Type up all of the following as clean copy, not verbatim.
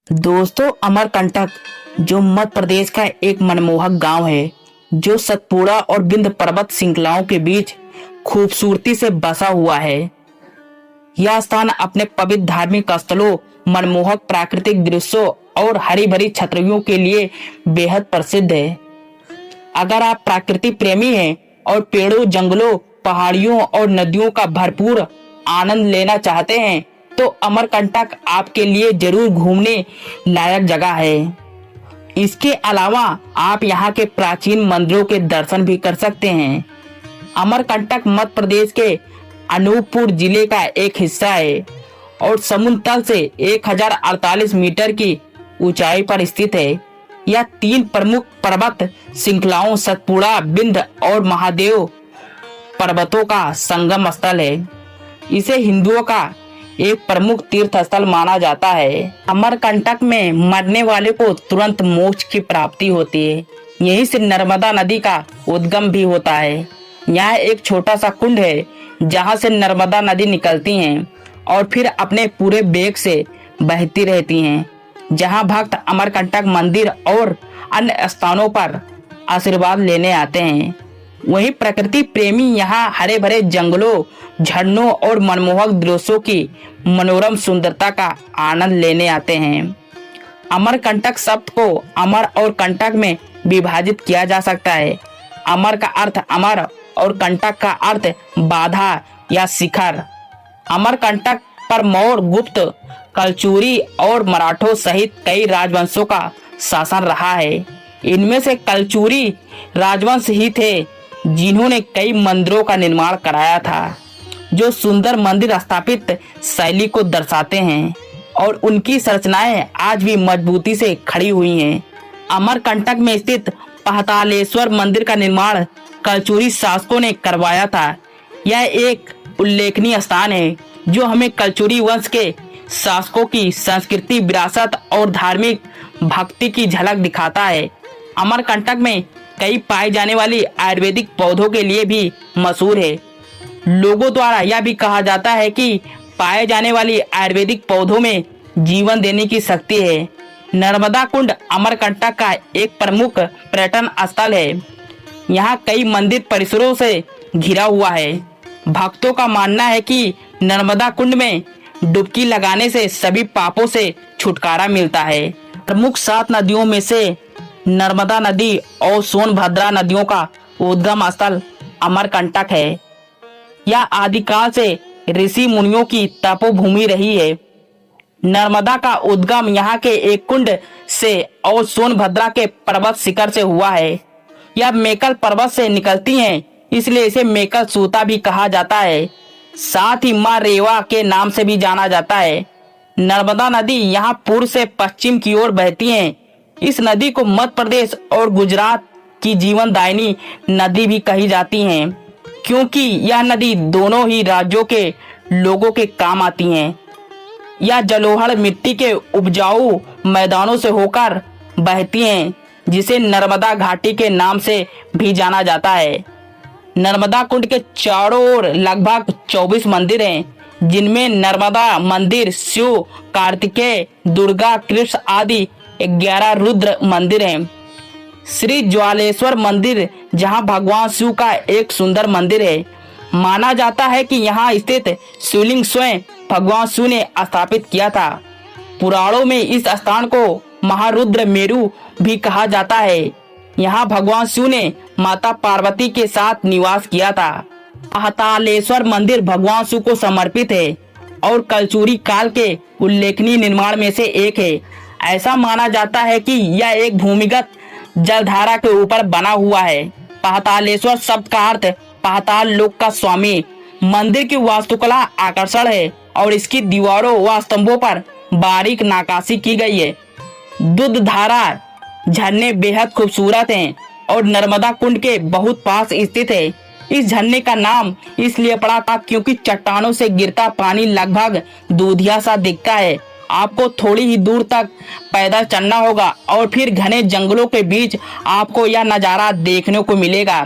दोस्तों, अमरकंटक जो मध्य प्रदेश का एक मनमोहक गांव है, जो सतपुड़ा और विंध्य पर्वत श्रृंखलाओं के बीच खूबसूरती से बसा हुआ है। यह स्थान अपने पवित्र धार्मिक स्थलों, मनमोहक प्राकृतिक दृश्यों और हरी भरी छतरियों के लिए बेहद प्रसिद्ध है। अगर आप प्रकृति प्रेमी हैं और पेड़ों, जंगलों, पहाड़ियों और नदियों का भरपूर आनंद लेना चाहते हैं, तो अमरकंटक आपके लिए जरूर घूमने लायक जगह है। इसके अलावा आप यहाँ के प्राचीन मंदिरों के दर्शन भी कर सकते हैं। अमरकंटक मध्य प्रदेश के अनूपपुर जिले का एक हिस्सा है और समुद्र तल से 1048 मीटर की ऊंचाई पर स्थित है। यह 3 प्रमुख पर्वत श्रृंखलाओं सतपुड़ा, विंध्य और महादेव पर्वतों का संगम स्थल है। इसे हिंदुओं का एक प्रमुख तीर्थ स्थल माना जाता है। अमरकंटक में मरने वाले को तुरंत मोक्ष की प्राप्ति होती है। यहीं से नर्मदा नदी का उद्गम भी होता है। यहाँ एक छोटा सा कुंड है जहाँ से नर्मदा नदी निकलती हैं और फिर अपने पूरे वेग से बहती रहती हैं। जहाँ भक्त अमरकंटक मंदिर और अन्य स्थानों पर आशीर्वाद लेने आते हैं, वहीं प्रकृति प्रेमी यहाँ हरे भरे जंगलों, झरनों और मनमोहक दृश्यों की मनोरम सुंदरता का आनंद लेने आते हैं। अमरकंटक शब्द को अमर और कंटक में विभाजित किया जा सकता है। अमर का अर्थ अमर और कंटक का अर्थ बाधा या शिखर। अमरकंटक पर मौर्य, गुप्त, कलचुरी और मराठों सहित कई राजवंशों का शासन रहा है। इनमें से कलचुरी राजवंश ही थे जिन्होंने कई मंदिरों का निर्माण कराया था, जो सुंदर मंदिर स्थापित शैली को दर्शाते हैं और उनकी संरचनाएं आज भी मजबूती से खड़ी हुई हैं। अमरकंटक में स्थित पातालेश्वर मंदिर का निर्माण कलचुरी शासकों ने करवाया था। यह एक उल्लेखनीय स्थान है जो हमें कलचुरी वंश के शासकों की संस्कृति, विरासत और धार्मिक भक्ति की झलक दिखाता है। अमरकंटक में कई पाए जाने वाली आयुर्वेदिक पौधों के लिए भी मशहूर है। लोगों द्वारा यह भी कहा जाता है कि पाए जाने वाली आयुर्वेदिक पौधों में जीवन देने की शक्ति है। नर्मदा कुंड अमरकंटक का एक प्रमुख पर्यटन स्थल है। यहाँ कई मंदिर परिसरों से घिरा हुआ है। भक्तों का मानना है कि नर्मदा कुंड में डुबकी लगाने से सभी पापों से छुटकारा मिलता है। प्रमुख 7 नदियों में से नर्मदा नदी और सोनभद्रा नदियों का उद्गम स्थल अमरकंटक है। यह आदिकाल से ऋषि मुनियों की तपोभूमि रही है। नर्मदा का उद्गम यहाँ के एक कुंड से और सोनभद्रा के पर्वत शिखर से हुआ है। यह मेकल पर्वत से निकलती हैं, इसलिए इसे मेकल सूता भी कहा जाता है। साथ ही माँ रेवा के नाम से भी जाना जाता है। नर्मदा नदी यहाँ पूर्व से पश्चिम की ओर बहती है। इस नदी को मध्य प्रदेश और गुजरात की जीवनदायिनी नदी भी कही जाती है, क्योंकि यह नदी दोनों ही राज्यों के लोगों के काम आती हैं। यह जलोढ़ मिट्टी के उपजाऊ मैदानों से होकर बहती हैं, जिसे नर्मदा घाटी के नाम से भी जाना जाता है। नर्मदा कुंड के चारों ओर लगभग 24 मंदिर हैं, जिनमें नर्मदा मंदिर, शिव, कार्तिकेय, दुर्गा, कृष्ण आदि 11 रुद्र मंदिर हैं। श्री ज्वालेश्वर मंदिर जहां भगवान शिव का एक सुंदर मंदिर है। माना जाता है कि यहां स्थित शिवलिंग स्वयं भगवान शिव ने स्थापित किया था। पुराणों में इस स्थान को महारुद्र मेरु भी कहा जाता है। यहाँ भगवान शिव ने माता पार्वती के साथ निवास किया था। पातालेश्वर मंदिर भगवान शिव को समर्पित है और कलचुरी काल के उल्लेखनीय निर्माण में से एक है। ऐसा माना जाता है कि यह एक भूमिगत जलधारा के ऊपर बना हुआ है। पातालेश्वर शब्द का अर्थ पाताल लोक का स्वामी। मंदिर की वास्तुकला आकर्षण है और इसकी दीवारों व स्तंभों पर बारीक नक्काशी की गई है। दूध धारा झरने बेहद खूबसूरत हैं और नर्मदा कुंड के बहुत पास स्थित है। इस झरने का नाम इसलिए पड़ा था क्योंकि चट्टानों से गिरता पानी लगभग दूधिया सा दिखता है। आपको थोड़ी ही दूर तक पैदल चलना होगा और फिर घने जंगलों के बीच आपको यह नज़ारा देखने को मिलेगा,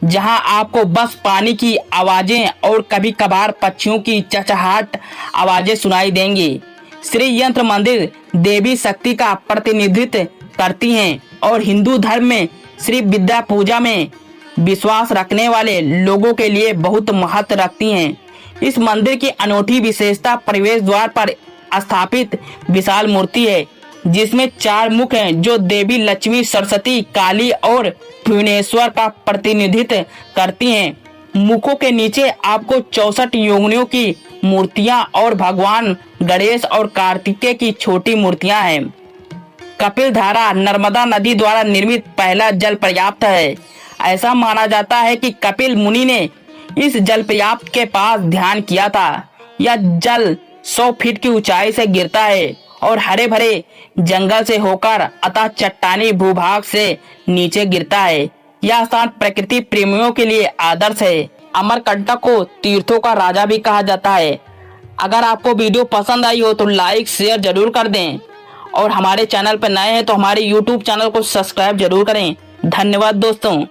जहां आपको बस पानी की आवाजें और कभी कभार पक्षियों की चहचहाट आवाजें सुनाई देंगी। श्री यंत्र मंदिर देवी शक्ति का प्रतिनिधित्व करती हैं और हिंदू धर्म में श्री विद्या पूजा में विश्वास रखने वाले लोगों के लिए बहुत महत्व रखती हैं। इस मंदिर की अनोखी विशेषता प्रवेश द्वार पर स्थापित विशाल मूर्ति है, जिसमें 4 मुख हैं जो देवी लक्ष्मी, सरस्वती, काली और भुवनेश्वर का प्रतिनिधित्व करती हैं। मुखों के नीचे आपको 64 योगिनियों की मूर्तियां और भगवान गणेश और कार्तिकेय की छोटी मूर्तियां हैं। कपिल धारा नर्मदा नदी द्वारा निर्मित पहला जल पर्याप्त है। ऐसा माना जाता है कि कपिल मुनि ने इस जल पर्याप्त के पास ध्यान किया था। यह जल 100 फीट की ऊंचाई से गिरता है और हरे भरे जंगल से होकर अतः चट्टानी भूभाग से नीचे गिरता है। यह स्थान प्रकृति प्रेमियों के लिए आदर्श है। अमरकंटक को तीर्थों का राजा भी कहा जाता है। अगर आपको वीडियो पसंद आई हो तो लाइक शेयर जरूर कर दें और हमारे चैनल पर नए हैं तो हमारे YouTube चैनल को सब्सक्राइब जरूर करें। धन्यवाद दोस्तों।